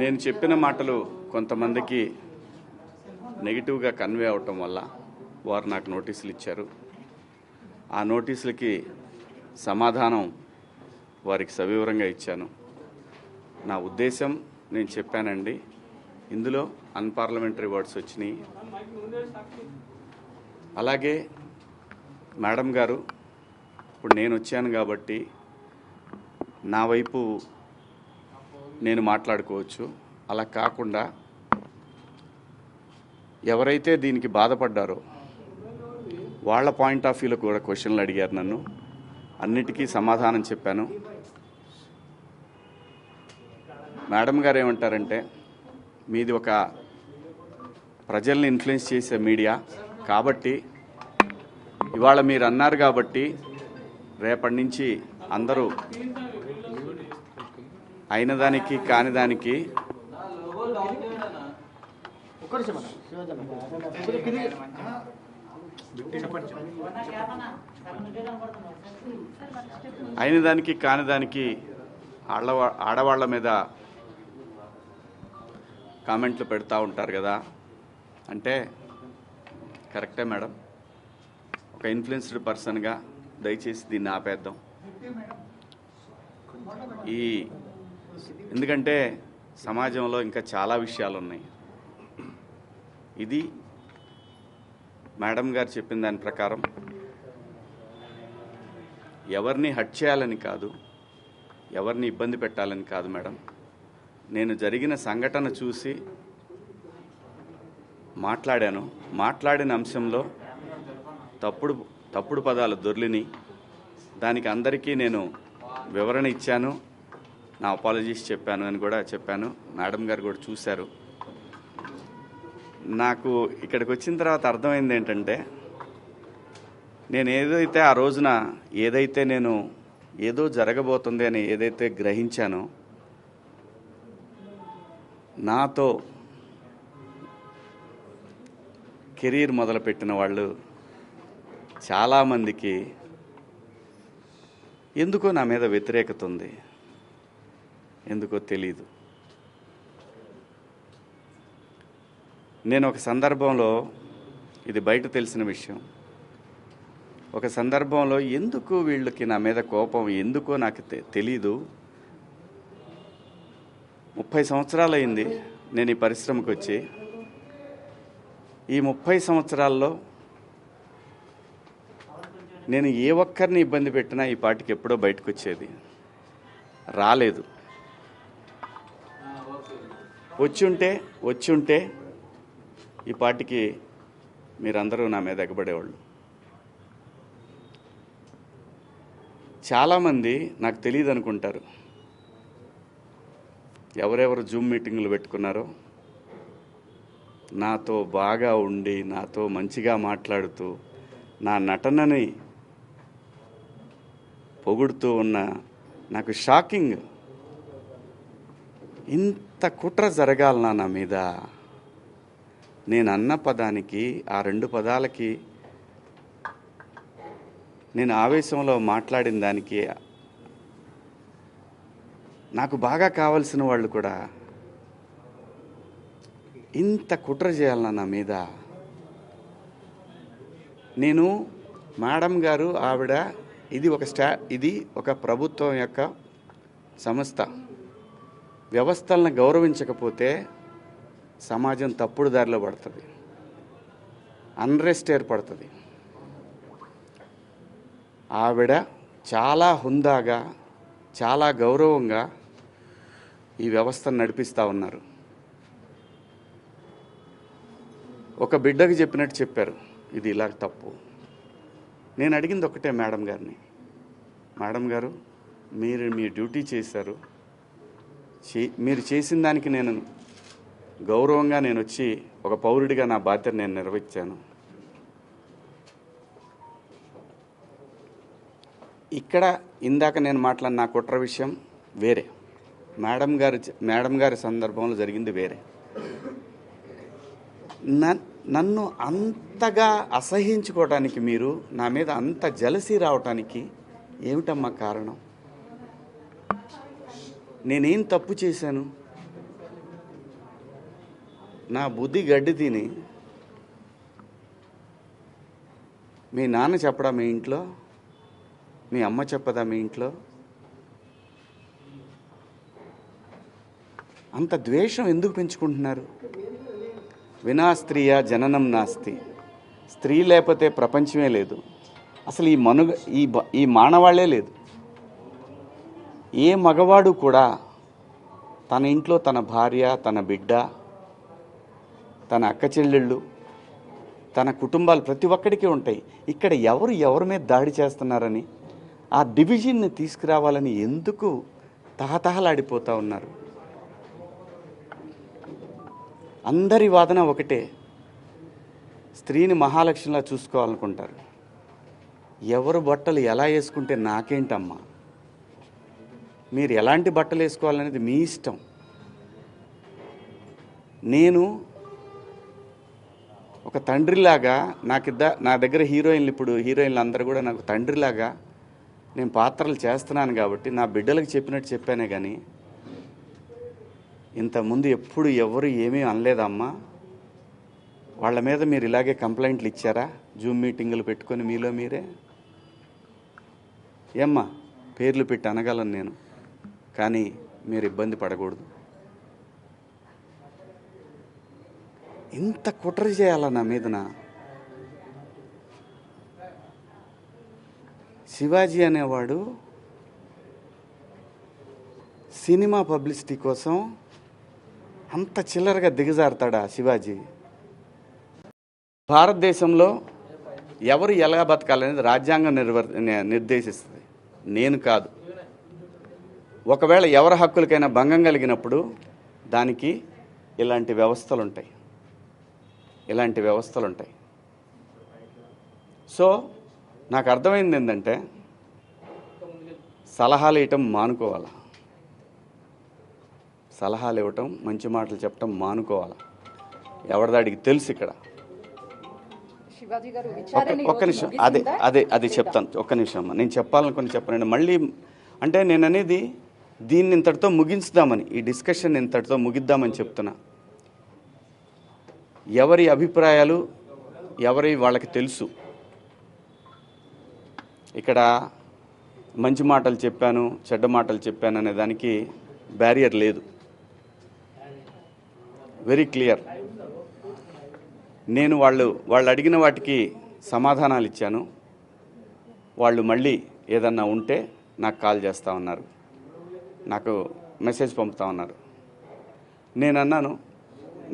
నేను చెప్పిన మాటలు కొంతమందికి నెగిటివ్గా కన్వే అవటం వల్ల వారు నాకు నోటీసులు ఇచ్చారు. ఆ నోటీసులకి సమాధానం వారికి సవివరంగా ఇచ్చాను. నా ఉద్దేశం నేను చెప్పానండి. ఇందులో అన్పార్లమెంటరీ వర్డ్స్ వచ్చినాయి. అలాగే మేడం గారు ఇప్పుడు నేను వచ్చాను కాబట్టి నా వైపు నేను మాట్లాడుకోవచ్చు. అలా కాకుండా ఎవరైతే దీనికి బాధపడ్డారో వాళ్ళ పాయింట్ ఆఫ్ వ్యూలో కూడా క్వశ్చన్లు అడిగారు. నన్ను అన్నిటికీ సమాధానం చెప్పాను. మేడం గారు ఏమంటారంటే, మీది ఒక ప్రజల్ని ఇన్ఫ్లుయెన్స్ చేసే మీడియా కాబట్టి ఇవాళ మీరు అన్నారు కాబట్టి రేపటి నుంచి అందరూ అయిన దానికి కాని దానికి అయిన దానికి కాని దానికి ఆడవాళ్ల మీద కామెంట్లు పెడతా ఉంటారు కదా. అంటే కరెక్టే మేడం, ఒక ఇన్ఫ్లుయెన్స్డ్ పర్సన్గా దయచేసి దీన్ని ఆపేద్దాం. ఎందుకంటే సమాజంలో ఇంకా చాలా విషయాలు ఉన్నాయి. ఇది మేడం గారు చెప్పిన దాని ప్రకారం ఎవరిని హర్ట్ చేయాలని కాదు, ఎవరిని ఇబ్బంది పెట్టాలని కాదు మేడం. నేను జరిగిన సంఘటన చూసి మాట్లాడాను. మాట్లాడిన అంశంలో తప్పుడు పదాలు దొర్లిని, దానికి అందరికీ నేను వివరణ ఇచ్చాను, నా అపాలజీస్ చెప్పాను అని కూడా చెప్పాను. మేడం గారు కూడా చూశారు. నాకు ఇక్కడికి వచ్చిన తర్వాత అర్థమైంది ఏంటంటే, నేను ఏదైతే ఆ రోజున నేను ఏదో జరగబోతుంది అని ఏదైతే గ్రహించానో, నాతో కెరీర్ మొదలుపెట్టిన వాళ్ళు చాలామందికి ఎందుకో నా మీద వ్యతిరేకత ఉంది. ఎందుకో తెలీదు. నేను ఒక సందర్భంలో, ఇది బయట తెలిసిన విషయం, ఒక సందర్భంలో ఎందుకు వీళ్ళకి నా మీద కోపం ఎందుకో నాకు తెలీదు. 30 సంవత్సరాలు అయింది నేను ఈ పరిశ్రమకు వచ్చి. ఈ 30 సంవత్సరాల్లో నేను ఏ ఒక్కరిని ఇబ్బంది పెట్టినా ఈ పాటికి ఎప్పుడో బయటకు వచ్చేది. రాలేదు. వచ్చి ఉంటే ఈ పాటికి మీరందరూ నా మీద ఎగబడేవాళ్ళు. చాలామంది నాకు తెలియదు అనుకుంటారు. ఎవరెవరు జూమ్ మీటింగులు పెట్టుకున్నారో, నాతో బాగా ఉండి నాతో మంచిగా మాట్లాడుతూ నా నటనని పొగుడుతూ ఉన్న, నాకు షాకింగ్, ఇంత కుట్ర జరగాలనా నా మీద? నేను అన్న పదానికి, ఆ 2 పదాలకి, నేను ఆవేశంలో మాట్లాడిన దానికి నాకు బాగా కావలసిన వాళ్ళు కూడా ఇంత కుట్ర చేయాలన్నా నా మీద? నేను మేడం గారు, ఆవిడ, ఇది ఒక ప్రభుత్వం యొక్క సంస్థ. వ్యవస్థలను గౌరవించకపోతే సమాజం తప్పుడు దారిలో పడుతుంది, అన్రెస్ట్ ఏర్పడుతుంది. ఆవిడ చాలా హుందాగా, చాలా గౌరవంగా ఈ వ్యవస్థను నడిపిస్తూ ఉన్నారు. ఒక బిడ్డకి చెప్పినట్టు చెప్పారు, ఇది ఇలా తప్పు. నేను అడిగింది ఒకటే మేడం గారిని, మేడం గారు, మీరు మీ డ్యూటీ చేశారు, మీరు చేసిన దానికి నేను గౌరవంగా నేను వచ్చి ఒక పౌరుడిగా నా బాధ్యత నేను నిర్వహించాను. ఇక్కడ ఇందాక నేను మాట్లాడిన నా కుట్ర విషయం వేరే, మేడం గారి సందర్భంలో జరిగింది వేరే. నన్ను అంతగా అసహించుకోవటానికి, మీరు నా మీద అంత జలసీ రావటానికి ఏమిటమ్మా కారణం? నేనేం తప్పు చేశాను? నా బుద్ధి గడ్డి తిని మీ నాన్న చెప్పడా మీ ఇంట్లో, మీ అమ్మ చెప్పదా మీ ఇంట్లో? అంత ద్వేషం ఎందుకు పెంచుకుంటున్నారు? వినా స్త్రీయ జననం నాస్తి, స్త్రీ లేకపోతే ప్రపంచమే లేదు, అసలు ఈ మానవాళ్లే లేదు. ఏ మగవాడు కూడా తన ఇంట్లో తన భార్య, తన బిడ్డ, తన అక్క చెల్లెళ్ళు, తన కుటుంబాలు ప్రతి ఒక్కడికి ఉంటాయి. ఇక్కడ ఎవరి మీద దాడి చేస్తున్నారని, ఆ డివిజన్ని తీసుకురావాలని ఎందుకు తహతహలాడిపోతూ ఉన్నారు? అందరి వాదన ఒకటే, స్త్రీని మహాలక్ష్మిలా చూసుకోవాలనుకుంటారు. ఎవరు బట్టలు ఎలా వేసుకుంటే నాకేంటమ్మా? మీరు ఎలాంటి బట్టలు వేసుకోవాలనేది మీ ఇష్టం. నేను ఒక తండ్రిలాగా నా దగ్గర హీరోయిన్లు అందరూ కూడా నాకు తండ్రిలాగా నేను పాత్రలు చేస్తున్నాను కాబట్టి నా బిడ్డలకు చెప్పినట్టు చెప్పానే కానీ ఇంతకుముందు ఎప్పుడు ఎవరు ఏమీ అనలేదమ్మా. వాళ్ళ మీద మీరు ఇలాగే కంప్లైంట్లు ఇచ్చారా? జూమ్ మీటింగులు పెట్టుకొని మీలో మీరే? ఏమ్మా, పేర్లు పెట్టి అనగలను నేను, కానీ మీరు ఇబ్బంది పడకూడదు. ఇంత కుట్ర చేయాలా నా మీదన? శివాజీ అనేవాడు సినిమా పబ్లిసిటీ కోసం అంత చిల్లరగా దిగజారుతాడా శివాజీ? భారతదేశంలో ఎవరు ఎలా బతకాలనేది రాజ్యాంగం నిర్దేశిస్తుంది, నేను కాదు. ఒకవేళ ఎవరి హక్కులకైనా భంగం కలిగినప్పుడు దానికి ఇలాంటి వ్యవస్థలు ఉంటాయి. సో నాకు అర్థమైంది ఏంటంటే, సలహాలు ఇవ్వటం మానుకోవాలా, సలహాలు ఇవ్వటం, మంచి మాటలు చెప్పటం మానుకోవాలా. ఎవరిదాడికి తెలుసు. ఇక్కడ ఒక్క నిమిషం, అదే చెప్తాను. ఒక్క నిమిషం అమ్మా, నేను చెప్పాలనుకుని చెప్పనండి. మళ్ళీ అంటే నేను అనేది దీన్ని ఇంతటితో ముగించుదామని, ఈ డిస్కషన్ ఇంతటితో ముగిద్దామని చెప్తున్నా. ఎవరి అభిప్రాయాలు వాళ్ళకి తెలుసు. ఇక్కడ మంచి మాటలు చెప్పాను, చెడ్డ మాటలు చెప్పాను అనే దానికి బ్యారియర్ లేదు. Very clear. నేను వాళ్ళు అడిగిన వాటికి సమాధానాలు ఇచ్చాను. వాళ్ళు మళ్ళీ ఏదన్నా ఉంటే నాకు కాల్ చేస్తూ ఉన్నారు, నాకు మెసేజ్ పంపుతా ఉన్నారు. నేను అన్నాను,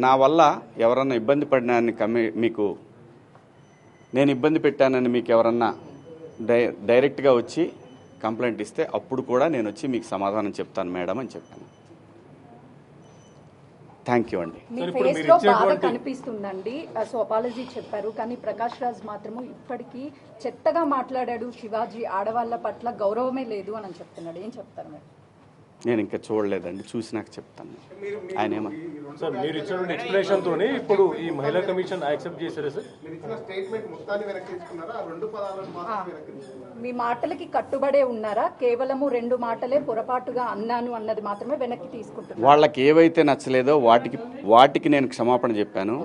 నా వల్ల ఎవరన్నా ఇబ్బంది పడినాన్ని నేను ఇబ్బంది పెట్టానని మీకు ఎవరన్నా డైరెక్ట్గా వచ్చి కంప్లైంట్ ఇస్తే అప్పుడు కూడా నేను వచ్చి మీకు సమాధానం చెప్తాను మేడం అని చెప్పాను. థ్యాంక్ యూ అండి. కనిపిస్తుందండి. సో అపాలజీ చెప్పారు, కానీ ప్రకాష్ రాజ్ మాత్రము ఇప్పటికీ చెత్తగా మాట్లాడాడు. శివాజీ ఆడవాళ్ళ పట్ల గౌరవమే లేదు అని చెప్తున్నాడు. ఏం చెప్తారు మీరు? నేను ఇంకా చూడలేదండి, చూసి నాకు చెప్తాను. ఆయన సార్ మీరు ఇచ్చిన ఎక్స్ప్లెనేషన్ తోనే ఇప్పుడు ఈ మహిళా కమిషన్ యాక్సెప్ట్ చేశారా సార్? మీ మాటలకి కట్టుబడే ఉన్నారా? కేవలము 2 మాటలే పొరపాటుగా అన్నాను అన్నది మాత్రమే వెనక్కి తీసుకుంటున్నారు. వాళ్ళకి ఏవైతే నచ్చలేదో వాటికి నేను క్షమాపణ చెప్పాను.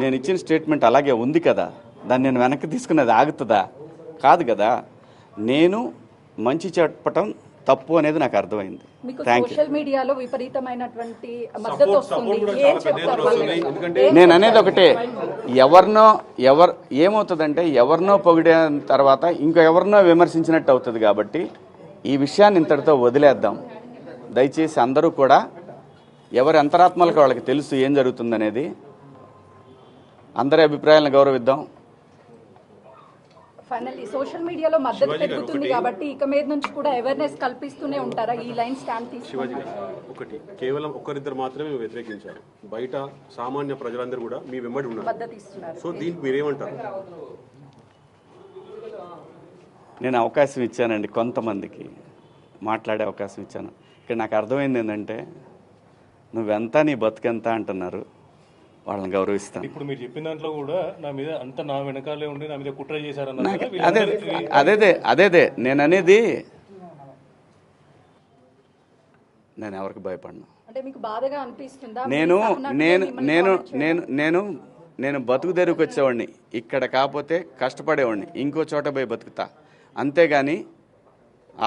నేను ఇచ్చిన స్టేట్మెంట్ అలాగే ఉంది కదా, దాన్ని నేను వెనక్కి తీసుకున్నది ఆగుతుందా? కాదు కదా. నేను మంచి చెప్పటం తప్పు అనేది నాకు అర్థమైంది. సోషల్ మీడియాలో విపరీతమైనటువంటి మద్దతు వస్తుంది. ఏం చెప్తారు? నేను అనేది ఒకటే, ఏమవుతుందంటే ఎవరినో పొగిడిన తర్వాత ఇంకా ఎవరినో విమర్శించినట్టు అవుతుంది. కాబట్టి ఈ విషయాన్ని ఇంతటితో వదిలేద్దాం. దయచేసి అందరూ కూడా ఎవరి అంతరాత్మలకు వాళ్ళకి తెలుసు ఏం జరుగుతుందనేది. అందరి అభిప్రాయాలను గౌరవిద్దాం. ఫైనల్లీ సోషల్ మీడియాలో మద్దతు పెరుగుతుంది కాబట్టి ఇక మీద నుంచి కూడా అవేర్నెస్ కల్పిస్తూనే ఉంటారా? ఈ లైన్ స్టాండ్ తీసుకుని ఒకటి కేవలం ఒక్కరిద్దరు మాత్రమే వ్యతిరేకించారు, బయట సామాన్య ప్రజలందరూ కూడా మీ వెంబడి ఉన్నారు, మద్దతు ఇస్తున్నారు. సో దీనికి మీరేమంటారు? నేను అవకాశం ఇచ్చానండి, కొంతమందికి మాట్లాడే అవకాశం ఇచ్చాను. ఇక్కడ నాకు అర్థమైంది ఏంటంటే, నువ్వెంత నీ బతుకెంత అంటున్నారు, వాళ్ళని గౌరవిస్తాను. ఇప్పుడు మీరు చెప్పిన దాంట్లో కూడా నా వెనకాలే ఉండి నా మీద కుట్ర చేశారన్న. అదే నేను అనేది, నేను ఎవరికి భయపడను. అంటే మీకు బాధగా అనిపిస్తుందా? నేను మీ సహనటులే నేను మిమ్మల్ని నేను comment చేయడం? నేను నేను నేను బతుకు తెరువుకి వచ్చేవాడిని. ఇక్కడ కాకపోతే కష్టపడేవాడిని, ఇంకో చోట పోయి బతుకుతా. అంతేగాని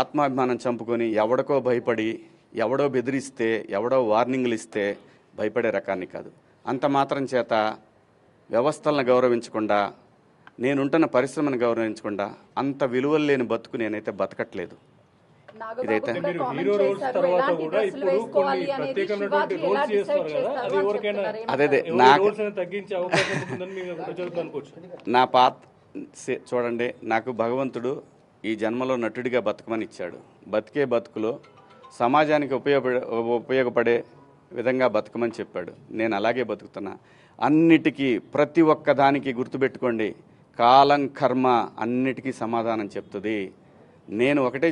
ఆత్మాభిమానం చంపుకొని ఎవడికో భయపడి, ఎవడో బెదిరిస్తే, ఎవడో వార్నింగ్లు ఇస్తే భయపడే రకాన్ని కాదు. అంత మాత్రం చేత వ్యవస్థలను గౌరవించకుండా, నేనుంటున్న పరిశ్రమను గౌరవించకుండా అంత విలువలు లేని బతుకు నేనైతే బతకట్లేదు. నాగబాబు ఇదైతే కూడా మీరు comment హీరో రోల్స్ చేశారు, తర్వాత ఎలాంటి కూడా డ్రెస్సులు ఇప్పుడు వేసుకోవాలి కొన్ని అనేది ప్రత్యేకమైనటువంటి శివాజీ ఎలా రోల్స్ డిసైడ్ చేస్తారు కదా, చేస్తారు అది అని ఎవరికైనా చెప్తున్నారు. అదే ఎవరి రోల్స్ అనేది తగ్గించే అవకాశం ఉంటుందని మీరు ప్రజలకు అనుకోవచ్చు. నా చూడండి, నాకు భగవంతుడు ఈ జన్మలో నటుడిగా బతకమని ఇచ్చాడు. బతికే బతుకులో సమాజానికి ఉపయోగపడే విధంగా బతకమని చెప్పాడు. నేను అలాగే బతుకుతున్నా. అన్నిటికీ ప్రతి ఒక్క దానికి గుర్తుపెట్టుకోండి, కాలం కర్మ అన్నిటికీ సమాధానం చెప్తుంది. నేను ఒకటే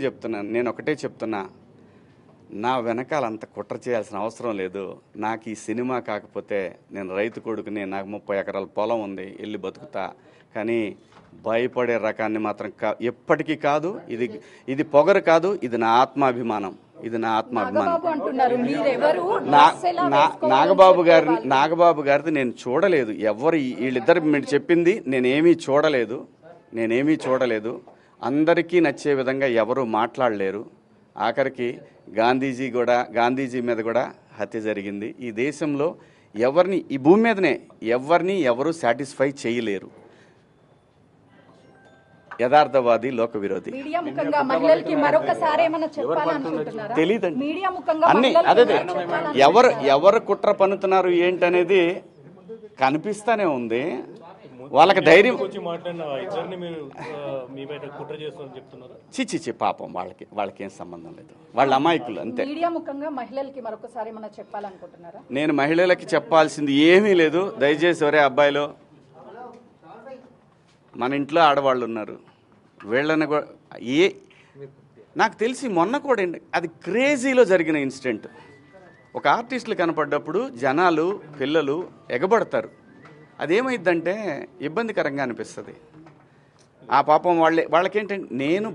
చెప్తున్నా, నా వెనకాల అంత కుట్ర చేయాల్సిన అవసరం లేదు. నాకు ఈ సినిమా కాకపోతే నేను రైతు కొడుకుని, నాకు 30 ఎకరాల పొలం ఉంది, వెళ్ళి బతుకుతా. కానీ భయపడే రకాన్ని మాత్రం ఎప్పటికీ కాదు. ఇది పొగరు కాదు, ఇది నా ఆత్మాభిమానం. నాగబాబు అంటున్నారు, మీరెవరు డ్రెస్ ఎలా వేసుకోవాలని నాగబాబు గారిది నేను చూడలేదు. వీళ్ళిద్దరు మీరు చెప్పింది నేనేమీ చూడలేదు. అందరికీ నచ్చే విధంగా ఎవరు మాట్లాడలేరు. ఆఖరికి గాంధీజీ మీద కూడా హత్య జరిగింది. ఈ దేశంలో ఈ భూమి మీదనే ఎవరు సాటిస్ఫై చేయలేరు. యథార్థవాది, లోక విరోధి. మీడియా ముఖంగా మహిళలకి మరొకసారి ఏమైనా చెప్పాలనుకుంటున్నారా? తెలీదండి. మీడియా ముఖంగా అన్ని మహిళలకి అదే ఏమైనా చెప్పాలనుకుంటున్నారా? ఎవరు కుట్ర పన్నుతున్నారు ఏంటనేది కనిపిస్తానే ఉంది. వాళ్ళకి ధైర్యం వచ్చి మాట్లాడిన ఇద్దరిని మీరు మీ బయట కుట్ర చేస్తున్నారని చెప్తున్నారా? చిచ్చి పాపం, వాళ్ళకి ఏం సంబంధం లేదు. వాళ్ళ అమాయకులు అంతే. మీడియా ముఖంగా మహిళలకి మరొకసారి ఏమైనా చెప్పాలనుకుంటున్నారా? నేను మహిళలకి చెప్పాల్సింది ఏమీ లేదు. దయచేసి ఒరే అబ్బాయిలు, మన ఇంట్లో ఆడవాళ్ళు ఉన్నారు, వీళ్ళని నాకు తెలిసి మొన్న కూడా అది క్రేజీలో జరిగిన ఇన్సిడెంట్. ఒక ఆర్టిస్టులు కనపడ్డప్పుడు జనాలు, పిల్లలు ఎగబడతారు. అదేమైందంటే ఇబ్బందికరంగా అనిపిస్తుంది. ఆ పాపం వాళ్ళకేంటంటే నేను